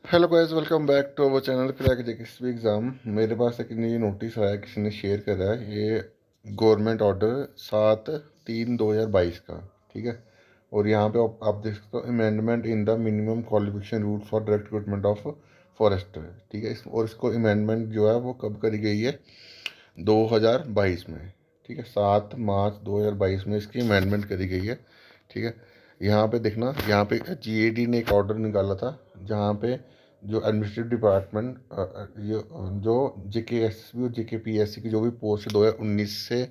Hello guys, welcome back to our channel crack JKSB exam. मेरे पास एक नई नोटिस आया, किसी ने शेयर करा है। ये गवर्नमेंट ऑर्डर 7/3/2022 का, ठीक है। और यहाँ पे आप देख सकते हो, amendment in the minimum qualification rule for direct recruitment of forester, ठीक है। और इसको अमेंडमेंट जो है वो कब करी गई है? 2022 में, ठीक है। 7 मार्च 2022 में इसकी अमेंडमेंट करी गई है, ठीक है। यहाँ पे देखना, यहाँ पे जीएडी ने एक ऑर्डर निकाला था, जहाँ पे जो एडमिनिस्ट्रेटिव डिपार्टमेंट ये जो जेकेएसबी और जेकेपीएससी की जो भी पोस्ट 2019 से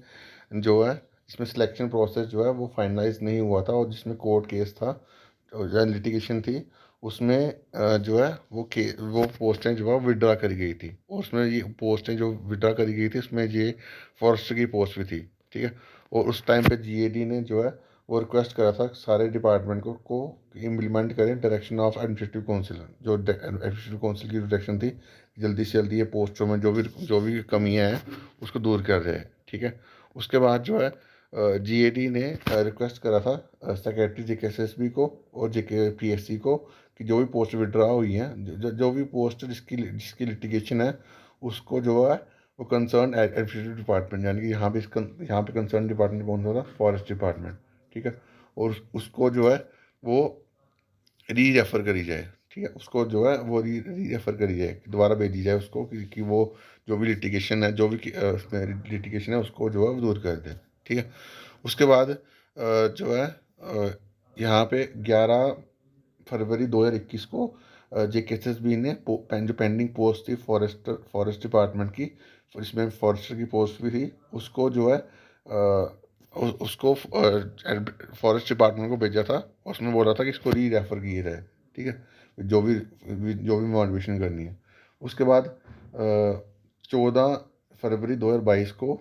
जो है, इसमें सिलेक्शन प्रोसेस जो है वो फाइनलाइज नहीं हुआ था, और जिसमें कोर्ट केस था, जो लिटिगेशन थी, उसमें जो है वो पोस्टें जो है विड्रा करी गई थी। और उसमें ये पोस्टें जो विड्रा करी गई थी, उसमें ये फॉरेस्टर की पोस्ट भी थी, ठीक है। और उस टाइम पे जीएडी ने जो है वो रिक्वेस्ट करा था सारे डिपार्टमेंट को इम्प्लीमेंट करें डायरेक्शन ऑफ एडमिनिस्ट्रेटिव काउंसिल। जो एडमिनिस्ट्रेटिव काउंसिल की डायरेक्शन थी, जल्दी से जल्दी ये पोस्टों में जो भी कमियां हैं उसको दूर कर रहे हैं, ठीक है। उसके बाद जो है जीएडी ने रिक्वेस्ट करा था सेक्रेटरी जेकेएसएसबी को और जेकेपीएससी को, कि जो भी पोस्ट विड्रा हुई हैं, जो भी पोस्ट जिसकी जिसकी लिटिगेशन है, उसको जो है वो कंसर्न एडमिनिस्ट्रेटिव डिपार्टमेंट, यानी कि यहाँ पे कंसर्न डिपार्टमेंट कौन सा था? फॉरेस्ट डिपार्टमेंट, ठीक है। और उसको जो है वो री रेफ़र करी जाए, ठीक है। उसको जो है वो री रेफ़र करी जाए, दोबारा भेजी जाए उसको, कि वो जो भी लिटिगेशन है, जो भी उसमें लिटिगेशन है, उसको जो है वो दूर कर दे, ठीक है। उसके बाद जो है यहाँ पे 11 फरवरी 2021 को जेकेएसएसबी ने जो पेंडिंग पोस्ट थी फॉरेस्ट डिपार्टमेंट की, इसमें फॉरेस्टर की पोस्ट भी थी, उसको जो है उसको फॉरेस्ट डिपार्टमेंट को भेजा था, और उसमें बोला था कि इसको री रेफ़र किए जाए, ठीक है। जो भी मोटिवेशन करनी है। उसके बाद 14 फरवरी 2022 को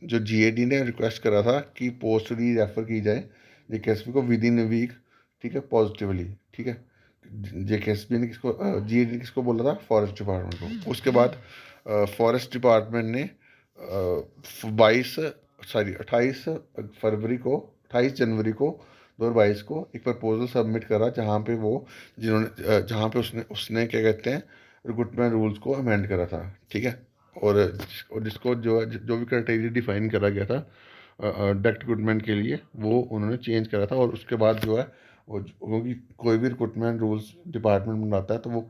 जो जीएडी ने रिक्वेस्ट करा था कि पोस्ट री रेफ़र की जाए जेकेएसपी को विद इन ए वीक, ठीक है, पॉजिटिवली, ठीक है। जेकेएसपी ने किसको, जीएडी ने किसको बोला था? फॉरेस्ट डिपार्टमेंट को। उसके बाद फॉरेस्ट डिपार्टमेंट ने 28 जनवरी को एक प्रपोजल सबमिट करा, जहाँ पे उसने क्या कहते हैं, रिक्रूटमेंट रूल्स को अमेंड करा था, ठीक है। और जिसको जो भी क्राइटेरिया डिफाइन करा गया था डायरेक्ट रिक्रूटमेंट के लिए, वो उन्होंने चेंज करा था। और उसके बाद जो है वो, क्योंकि कोई भी रिक्रूटमेंट रूल्स डिपार्टमेंट बनाता है, तो वो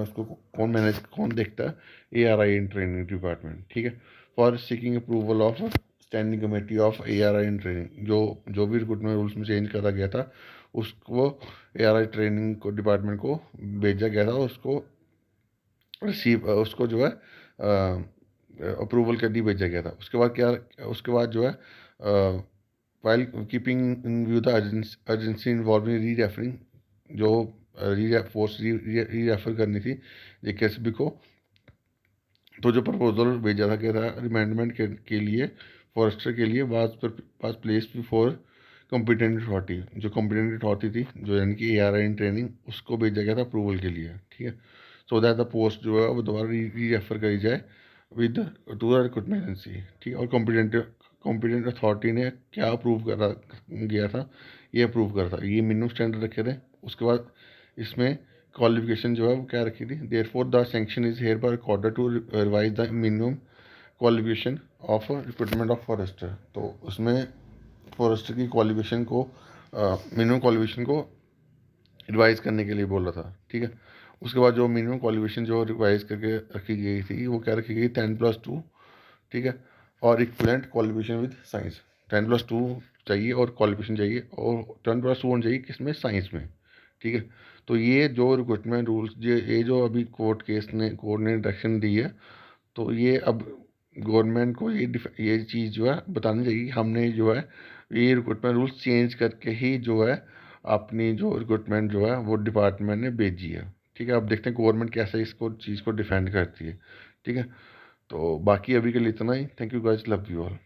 उसको कौन देखता है? एआरआई इन ट्रेनिंग डिपार्टमेंट, ठीक है। For seeking approval of standing committee of ARY in training, जो भी रिक्रूटमेंट रूल्स में चेंज करा गया था, उसको एआरआई ट्रेनिंग को डिपार्टमेंट को भेजा गया था, उसको जो है अप्रूवल के लिए भेजा गया था। उसके बाद जो है while keeping in view the urgency involving री रेफरिंग, जो पोस्ट री रेफर करनी थी जेकेएसबी को, तो जो प्रपोजल भेजा था गया था अमेंडमेंट के लिए फॉरेस्टर के लिए, was place before competent authority, जो कॉम्पिटेंट अथॉरिटी थी, जो यानी कि एआरआई इन ट्रेनिंग, उसको भेजा गया था अप्रूवल के लिए, ठीक है। सो दैट द पोस्ट जो है वो दोबारा री रेफर करी जाए with two the recruitment agency, ठीक है। और कॉम्पिटेंट अथॉरिटी ने क्या अप्रूव करा गया था? ये अप्रूव करा था, ये मिनिमम स्टैंडर्ड रखे थे। उसके बाद इसमें क्वालिफिकेशन जो है वो क्या रखी थी? Therefore the sanction is hereby recorded to revise the minimum qualification of recruitment of forester. तो उसमें फॉरेस्टर की क्वालिफिकेशन को, मिनिमम क्वालिफिकेशन को रिवाइज करने के लिए बोला था, ठीक है। उसके बाद जो मिनिमम क्वालिफिकेशन जो रिवाइज करके रखी गई थी, वो क्या रखी गई? 10+2, ठीक है। और इक्वलेंट क्वालिफिकेशन विद साइंस, 10+2 चाहिए और क्वालिफिकेशन चाहिए, और 10+2 होना चाहिए किसमें? साइंस में, ठीक है। तो ये जो रिक्रूटमेंट रूल्स, ये जो अभी कोर्ट ने डायरेक्शन दी है, तो ये अब गवर्नमेंट को ये चीज़ जो है बतानी चाहिए कि हमने जो है ये रिक्रूटमेंट रूल्स चेंज करके ही जो है अपनी जो रिक्रूटमेंट जो है वो डिपार्टमेंट ने भेजी है, ठीक है। अब देखते हैं गवर्नमेंट कैसे इसको चीज़ को डिफेंड करती है, ठीक है। तो बाकी अभी के लिए इतना ही। Thank you guys, love you all.